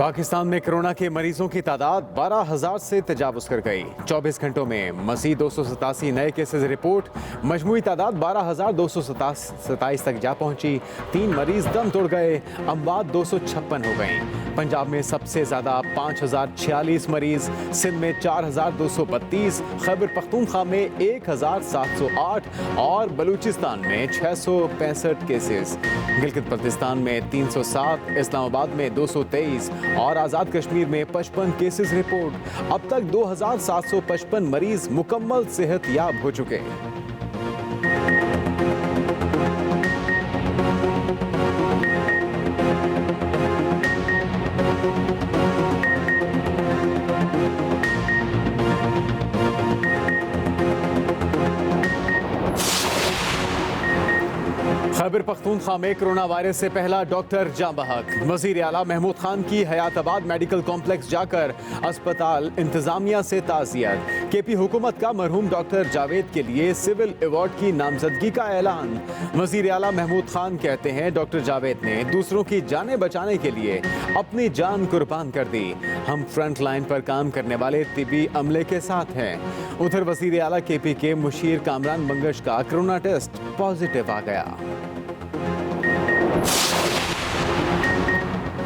पाकिस्तान में कोरोना के मरीजों की तादाद 12,000 से तजावुज कर गई। 24 घंटों में मज़ीद 287 नए केसेस रिपोर्ट। मजमूई तादाद 12,227 तक जा पहुंची। 3 मरीज दम तोड़ गए। अमवात 256 हो गई। पंजाब में सबसे ज़्यादा 5,046 मरीज, सिंध में 4,232, खैबर पख्तूनख्वा में 1,708 और बलूचिस्तान में 665 केसेस। गिलगित बल्तिस्तान में 307, इस्लामाबाद में 223 और आज़ाद कश्मीर में 55 केसेस रिपोर्ट। अब तक 2,755 मरीज मुकम्मल सेहत याब हो चुके हैं। खैबर पख्तूनख्वा में कोरोना वायरस से पहला डॉक्टर जाँ बहक। वज़ीर आला महमूद खान की हयाताबाद मेडिकल कॉम्प्लेक्स जाकर अस्पताल इंतजामिया से ताज़ियत। केपी हुकूमत का मरहूम डॉक्टर जावेद के लिए सिविल अवार्ड की नामजदगी का ऐलान। वज़ीर आला महमूद खान कहते हैं डॉक्टर जावेद ने दूसरों की जानें बचाने के लिए अपनी जान कुर्बान कर दी। हम फ्रंट लाइन पर काम करने वाले तिबी अमले के साथ हैं। उधर वज़ीर आला केपी के मुशीर कामरान बंगश का कोरोना टेस्ट पॉजिटिव आ गया।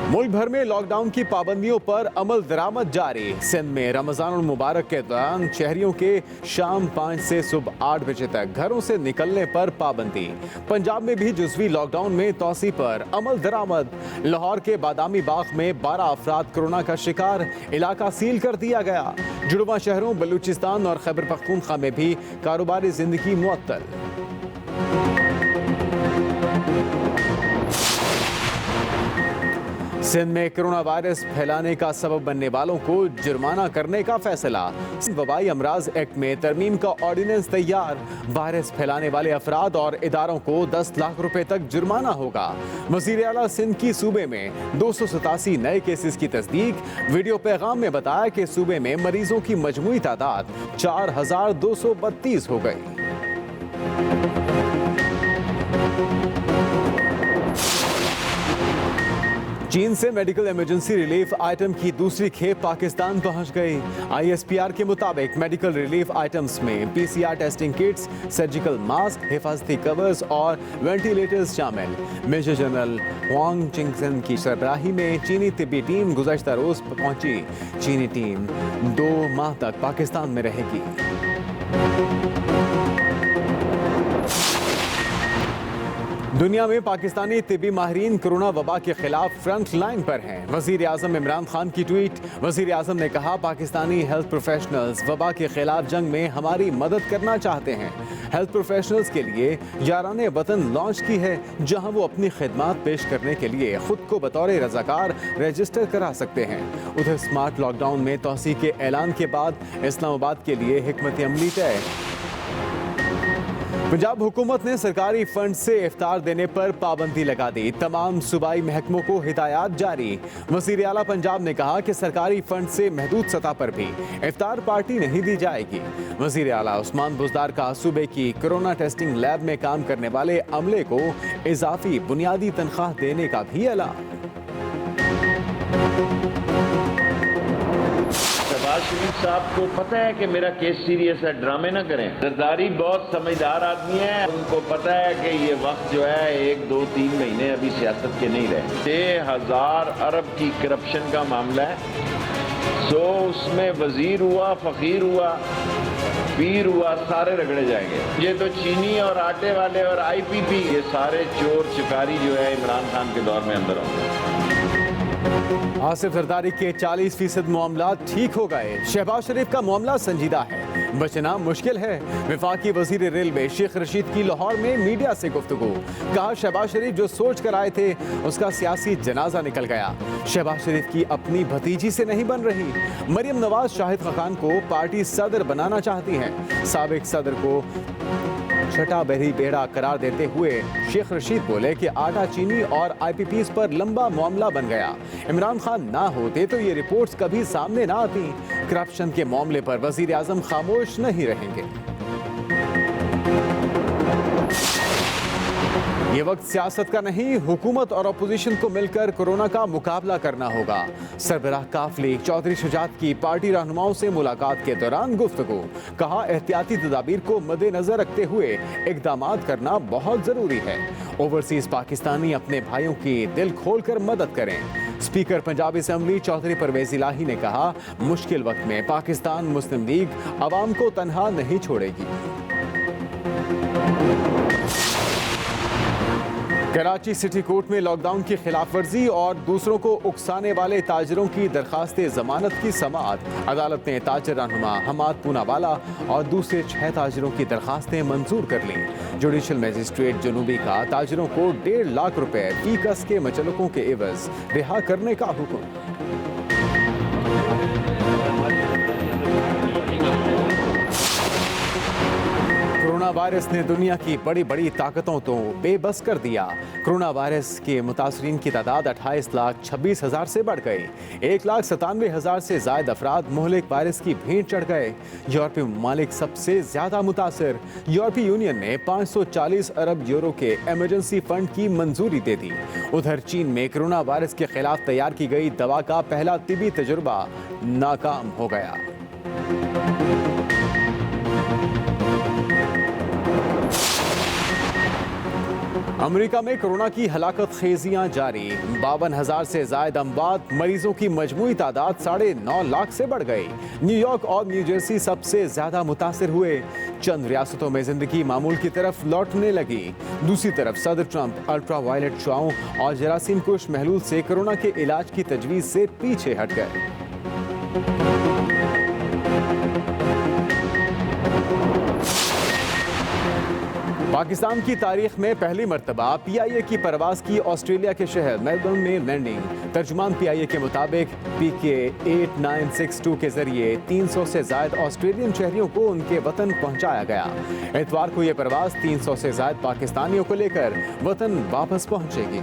मुल्क भर में लॉकडाउन की पाबंदियों पर अमल दरामद जारी। सिंध में रमजान मुबारक के दौरान शहरियों के शाम 5 से सुबह 8 बजे तक घरों से निकलने पर पाबंदी। पंजाब में भी जुज़वी लॉकडाउन में तौसी पर अमल दरामद। लाहौर के बादामी बाग में 12 अफराद कोरोना का शिकार, इलाका सील कर दिया गया। जुड़वा शहरों बलूचिस्तान और खैबर पख्तूनख्वा में भी कारोबारी जिंदगी मुअत्तल। सिंध में कोरोना वायरस फैलाने का सबब बनने वालों को जुर्माना करने का फैसला। वबाई अमराज एक्ट में तरमीम का ऑर्डिनेंस तैयार। वायरस फैलाने वाले अफराद और इदारों को 10 लाख रुपए तक जुर्माना होगा। वज़ीर आला सिंध की सूबे में 287 नए केसेस की तस्दीक। वीडियो पैगाम में बताया कि सूबे में मरीजों की मजमूई तादाद 4,232 हो गई। चीन से मेडिकल इमरजेंसी रिलीफ आइटम की दूसरी खेप पाकिस्तान पहुंच गई। ISPR के मुताबिक मेडिकल रिलीफ आइटम्स में PCR testing kits, surgical mask, हिफाजती कवर्स और वेंटिलेटर्स शामिल। मेजर जनरल हुआंग चिंगसन की सरबराही में चीनी तिब्बी टीम गुज़श्ता रोज पहुंची। चीनी टीम 2 माह तक पाकिस्तान में रहेगी। दुनिया में पाकिस्तानी तिब्बी माहिरीन कोरोना वबा के खिलाफ फ्रंट लाइन पर हैं। वज़ीर आज़म इमरान खान की ट्वीट। वज़ीर आज़म ने कहा पाकिस्तानी हेल्थ प्रोफेशनल्स वबा के खिलाफ जंग में हमारी मदद करना चाहते हैं। हेल्थ प्रोफेशनल्स के लिए याराने वतन लॉन्च की है, जहां वो अपनी खिदमात पेश करने के लिए खुद को बतौर रज़ाकार रजिस्टर करा सकते हैं। उधर स्मार्ट लॉकडाउन में तोसी के ऐलान के बाद इस्लामाबाद के लिए हिकमत अमली तय। पंजाब हुकूमत ने सरकारी फंड से इफ्तार देने पर पाबंदी लगा दी। तमाम सूबाई महकमों को हिदायत जारी। वज़ीर आला पंजाब ने कहा कि सरकारी फंड से महदूद सतह पर भी इफ्तार पार्टी नहीं दी जाएगी। वज़ीर आला उस्मान बुज़दार का सूबे की कोरोना टेस्टिंग लैब में काम करने वाले अमले को इजाफी बुनियादी तनख्वाह देने का भी ऐलान। शहबाज शरीफ साहब को पता है कि मेरा केस सीरियस है, ड्रामे ना करें। जरदारी बहुत समझदार आदमी है, उनको पता है कि ये वक्त जो है 1, 2, 3 महीने अभी सियासत के नहीं रहे। 6,000 अरब की करप्शन का मामला है। सो उसमें वजीर हुआ, फकीर हुआ, पीर हुआ, सारे रगड़े जाएंगे। ये तो चीनी और आटे वाले और IPP ये सारे चोर चिकारी जो है इमरान खान के दौर में अंदर होंगे। आसिफ जरदारी के 40% मामला ठीक हो गए। शहबाज शरीफ का मामला संजीदा है, बचना मुश्किल है। वफाकी वजीर रेलवे शेख रशीद की लाहौर में मीडिया से गुफ्तगू। कहा शहबाज शरीफ जो सोच कर आए थे उसका सियासी जनाजा निकल गया। शहबाज शरीफ की अपनी भतीजी से नहीं बन रही। मरियम नवाज शाहिद खान को पार्टी सदर बनाना चाहती हैं। साबिक सदर को छठा बहरी बेड़ा करार देते हुए शेख रशीद बोले कि आटा चीनी और IPPs पर लंबा मामला बन गया। इमरान खान ना होते तो ये रिपोर्ट्स कभी सामने ना आती। करप्शन के मामले पर वजीर आजम खामोश नहीं रहेंगे। ये वक्त सियासत का नहीं, हुकूमत और अपोजिशन को मिलकर कोरोना का मुकाबला करना होगा। सरबराह काफ लीग चौधरी शुजात की पार्टी रहनुमाओं से मुलाकात के दौरान गुफ्तगू, कहा एहतियाती तदाबीर को मद्देनजर रखते हुए इकदामात करना बहुत जरूरी है। ओवरसीज पाकिस्तानी अपने भाइयों की दिल खोलकर मदद करें। स्पीकर पंजाब असेंबली चौधरी परवेज इलाही ने कहा, मुश्किल वक्त में पाकिस्तान मुस्लिम लीग अवाम को तनहा नहीं छोड़ेगी। कराची सिटी कोर्ट में लॉकडाउन की खिलाफ वर्जी और दूसरों को उकसाने वाले ताजरों की दरखास्त जमानत की समाअत। अदालत ने ताजर रहनुमा हमाद पूनावाला और दूसरे 6 ताजरों की दरखास्तें मंजूर कर लीं। जुडिशल मजिस्ट्रेट जनूबी का ताजरों को 1.5 लाख रुपए फी कस के मचलकों के एवज रिहा करने का हुक्म। कोरोना वायरस ने दुनिया की बड़ी बड़ी ताकतों को बेबस कर दिया। कोरोना वायरस के मुतासरीन की तादाद 28,26,000 से बढ़ गई। 1,97,000 से ज्यादा अफराद मुहलिक वायरस की भेंट चढ़ गए। यूरोपीय ममालिक सबसे ज्यादा मुतासर। यूरोपीय यूनियन ने 540 अरब यूरो के इमरजेंसी फंड की मंजूरी दे दी। उधर चीन में कोरोना वायरस के खिलाफ तैयार की गई दवा का पहला तिबी तजुर्बा नाकाम हो गया। अमेरिका में कोरोना की हलाकत खेजियां जारी। 52,000 से ज्यादा अमवात, मरीजों की मजमूई तादाद 9.5 लाख से बढ़ गई। न्यूयॉर्क और न्यू जर्सी सबसे ज्यादा मुतासिर हुए। चंद रियासतों में जिंदगी मामूल की तरफ लौटने लगी। दूसरी तरफ सदर ट्रंप अल्ट्रा वायलेट शुआओं और जरासीम कुश महलूल से कोरोना के इलाज की तजवीज से पीछे हट गए। पाकिस्तान की तारीख में पहली मर्तबा PIA की परवाज की ऑस्ट्रेलिया के शहर मेलबर्न में लैंडिंग। तर्जुमान PIA के मुताबिक PK 8962 के जरिए 300 से ज्यादा ऑस्ट्रेलियन शहरियों को उनके वतन पहुंचाया गया। इतवार को यह परवाज 300 से ज्यादा पाकिस्तानियों को लेकर वतन वापस पहुंचेगी।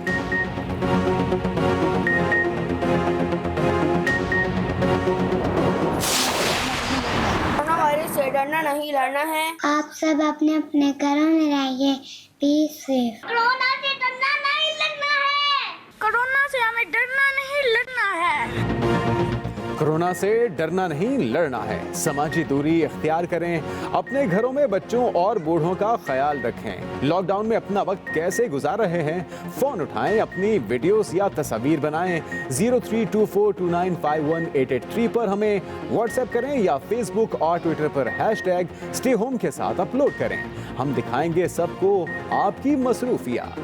से डरना नहीं, लड़ना है। आप सब अपने अपने घरों में रहिए। Be safe. कोरोना से डरना नहीं, लड़ना है। कोरोना से हमें डरना नहीं, लड़ना है। कोरोना से डरना नहीं, लड़ना है। समाजी दूरी इख्तियार करें। अपने घरों में बच्चों और बूढ़ों का ख्याल रखें। लॉकडाउन में अपना वक्त कैसे गुजार रहे हैं, फोन उठाएं, अपनी वीडियोस या तस्वीर बनाएं। 0324295183 पर हमें व्हाट्सएप करें या फेसबुक और ट्विटर पर #स्टे होम के साथ अपलोड करें। हम दिखाएंगे सबको आपकी मसरूफिया।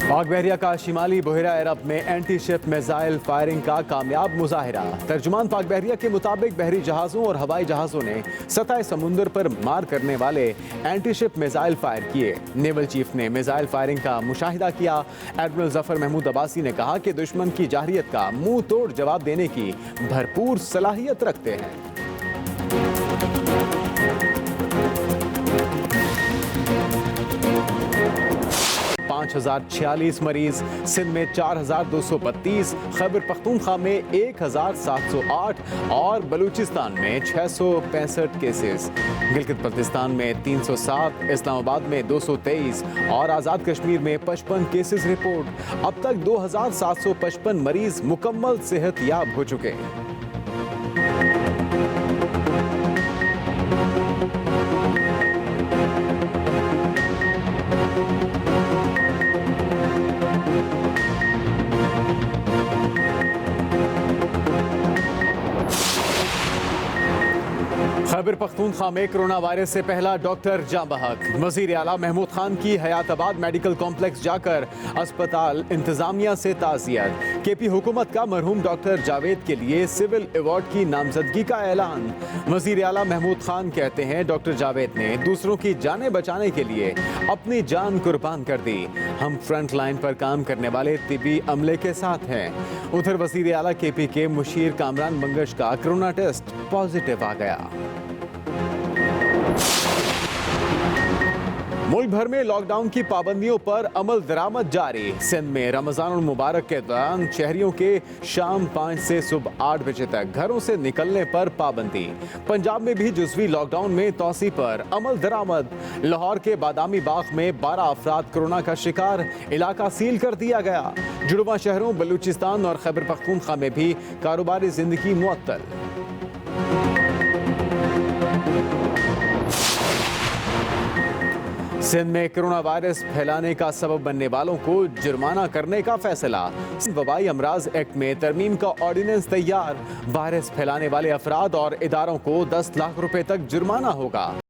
पाक बहरिया का शिमाली बहरा अरब में एंटी शिप मिसाइल फायरिंग का कामयाब मुजाहिरा। तर्जुमान पाक बहरिया के मुताबिक बहरी जहाज़ों और हवाई जहाज़ों ने सतह समुंदर पर मार करने वाले एंटी शिप मिसाइल फायर किए। नेवल चीफ ने मिसाइल फायरिंग का मुशाहिदा किया। एडमिरल जफर महमूद अब्बासी ने कहा कि दुश्मन की जाहिरियत का मुंह तोड़ जवाब देने की भरपूर सलाहियत रखते हैं। 5,046 मरीज, सिंध में 4,232, खैबर पख्तूनख्वा में 1,708 और बलूचिस्तान में 665 केसेस। गिलगित बल्तिस्तान में 307, इस्लामाबाद में 223 और आज़ाद कश्मीर में 55 केसेस रिपोर्ट। अब तक 2,755 मरीज मुकम्मल सेहत याब हो चुके हैं। खैबर पख्तूनख्वा में कोरोना वायरस से पहला डॉक्टर जाँ बहक। वज़ीर आला महमूद खान की हयाताबाद मेडिकल कॉम्प्लेक्स जाकर अस्पताल इंतजामिया से ताज़ियत। KP हुकूमत का मरहूम डॉक्टर जावेद के लिए सिविल अवार्ड की नामजदगी का ऐलान। वज़ीर आला महमूद खान कहते हैं, डॉक्टर जावेद ने दूसरों की जानें बचाने के लिए अपनी जान कुर्बान कर दी। हम फ्रंट लाइन पर काम करने वाले तिबी अमले के साथ हैं। उधर वज़ीर आला KP के मुशीर कामरान मंगश का कोरोना टेस्ट पॉजिटिव आ गया। मुल्क भर में लॉकडाउन की पाबंदियों पर अमल दरामद जारी। सिंध में रमजान मुबारक के दौरान शहरियों के शाम 5 से सुबह 8 बजे तक घरों से निकलने पर पाबंदी। पंजाब में भी जुज़वी लॉकडाउन में तौसी पर अमल दरामद। लाहौर के बादामी बाग में 12 अफराद कोरोना का शिकार, इलाका सील कर दिया गया। जुड़वा शहरों बलूचिस्तान और खैबर पख्तूनख्वा में भी कारोबारी जिंदगी मुअत्तल। सिंध में कोरोना वायरस फैलाने का सबब बनने वालों को जुर्माना करने का फैसला। वबाई अमराज एक्ट में तरमीम का ऑर्डिनेंस तैयार। वायरस फैलाने वाले अफराद और इदारों को 10 लाख रुपए तक जुर्माना होगा।